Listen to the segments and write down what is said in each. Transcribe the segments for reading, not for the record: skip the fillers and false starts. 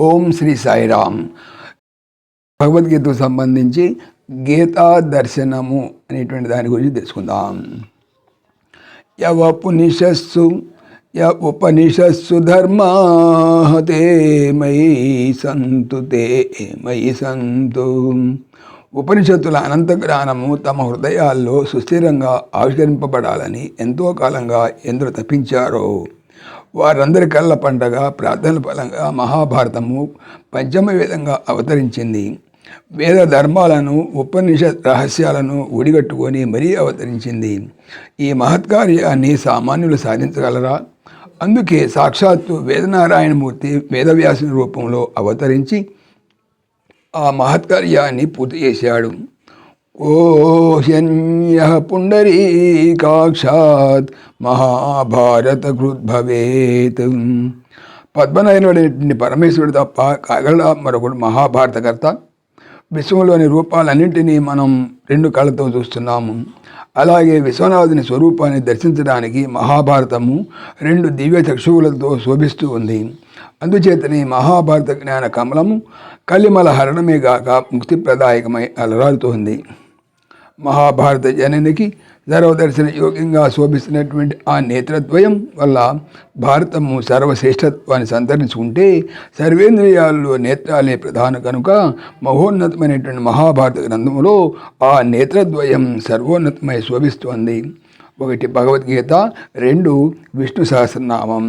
ఓం శ్రీ సాయిరామ్. భగవద్గీతకు సంబంధించి గీతా దర్శనము అనేటువంటి దాని గురించి తెలుసుకుందాం. ఉపనిషస్సు ధర్మా తే మయి సంతు తే మయి సంతు. ఉపనిషత్తుల అనంత జ్ఞానము తమ హృదయాల్లో సుస్థిరంగా ఆవిష్కరింపబడాలని ఎంతో కాలంగా ఎందరో తప్పించారో వారందరి కళ్ళ పండగ ప్రార్థనల ఫలంగా మహాభారతము పంచమ వేదంగా అవతరించింది. వేద ధర్మాలను ఉపనిషత్ రహస్యాలను ఒడిగట్టుకొని మరీ అవతరించింది. ఈ మహత్కార్యాన్ని సామాన్యులు సాధించగలరా? అందుకే సాక్షాత్తు వేదనారాయణమూర్తి వేదవ్యాసుని రూపంలో అవతరించి ఆ మహత్కార్యాన్ని పూర్తి చేశాడు. ఓహ్యన్యః పుండరీకాక్షాత్ మహాభారత కృద్భవేత్. పద్మనయనుడైనటువంటి పరమేశ్వరుడు తప్ప కాగలడా మరొకడు మహాభారతకర్త? విశ్వంలోని రూపాలన్నింటినీ మనం రెండు కళ్ళతో చూస్తున్నాము. అలాగే విశ్వనాథుని స్వరూపాన్ని దర్శించడానికి మహాభారతము రెండు దివ్య చక్షువులతో శోభిస్తూ ఉంది. అందుచేతని మహాభారత జ్ఞాన కమలము కలిమల హరణమే గాక ముక్తిప్రదాయకమై అలరాలుతోంది. మహాభారత జననికి సర్వదర్శన యోగ్యంగా శోభిస్తున్నటువంటి ఆ నేత్రద్వయం వల్ల భారతము సర్వశ్రేష్ఠత్వాన్ని సంతరించుకుంటే సర్వేంద్రియాల్లో నేత్రాలే ప్రధాన కనుక మహోన్నతమైనటువంటి మహాభారత గ్రంథములో ఆ నేత్రద్వయం సర్వోన్నతమై శోభిస్తోంది. ఒకటి భగవద్గీత, రెండు విష్ణు సహస్రనామం.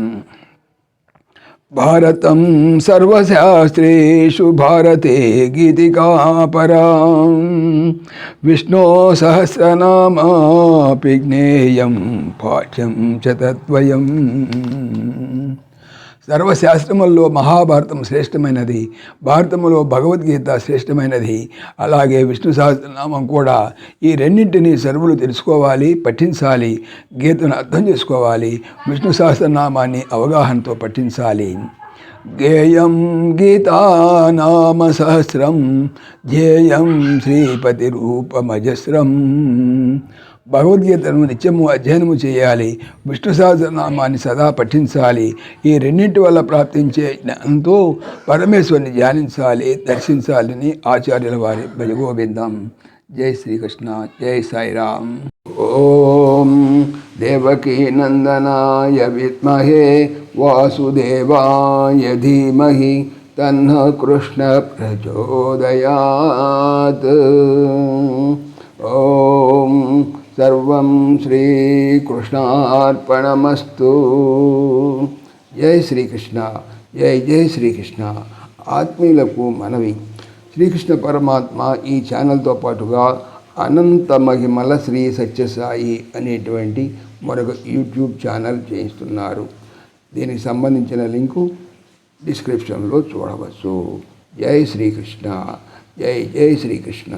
భారతం సర్వశాస్త్రేషు భారతే గీతికా పరాం విష్ణో సహస్రనామాపి జ్ఞేయం పాఠ్యం చ తద్వయం. సర్వశాస్త్రముల్లో మహాభారతం శ్రేష్టమైనది, భారతములో భగవద్గీత శ్రేష్టమైనది. అలాగే విష్ణు సహస్రనామం కూడా. ఈ రెండింటినీ సర్వులు తెలుసుకోవాలి, పఠించాలి, గీతను అర్థం చేసుకోవాలి, విష్ణు సహస్రనామాన్ని అవగాహనతో పఠించాలి. గేయం గీతానామ సహస్రం ధ్యేయం శ్రీపతి రూపమజస్రం. భగవద్గీతను నిత్యము అధ్యయనము చేయాలి, విష్ణు సహస్రనామాన్ని సదా పఠించాలి. ఈ రెండింటి వల్ల ప్రాప్తించే జ్ఞానంతో పరమేశ్వరుని ధ్యానించాలి, దర్శించాలని ఆచార్యుల వారి భజగోవిందం. జై శ్రీకృష్ణ, జై సాయిరామ్. ఓం దేవకీ నందనాయ విద్మహే వాసుదేవాయ ధీమహి తన్నః కృష్ణ ప్రచోదయాత్. ఓం సర్వం శ్రీకృష్ణార్పణమస్తు. జై శ్రీకృష్ణ, జై జై శ్రీకృష్ణ. ఆత్మీయులకు మనవి, శ్రీకృష్ణ పరమాత్మ ఈ ఛానల్తో పాటుగా అనంత మహిమల శ్రీ సత్యసాయి అనేటువంటి మరొక యూట్యూబ్ ఛానల్ చేయిస్తున్నారు. దీనికి సంబంధించిన లింకు డిస్క్రిప్షన్లో చూడవచ్చు. జై శ్రీకృష్ణ, జై జై శ్రీకృష్ణ.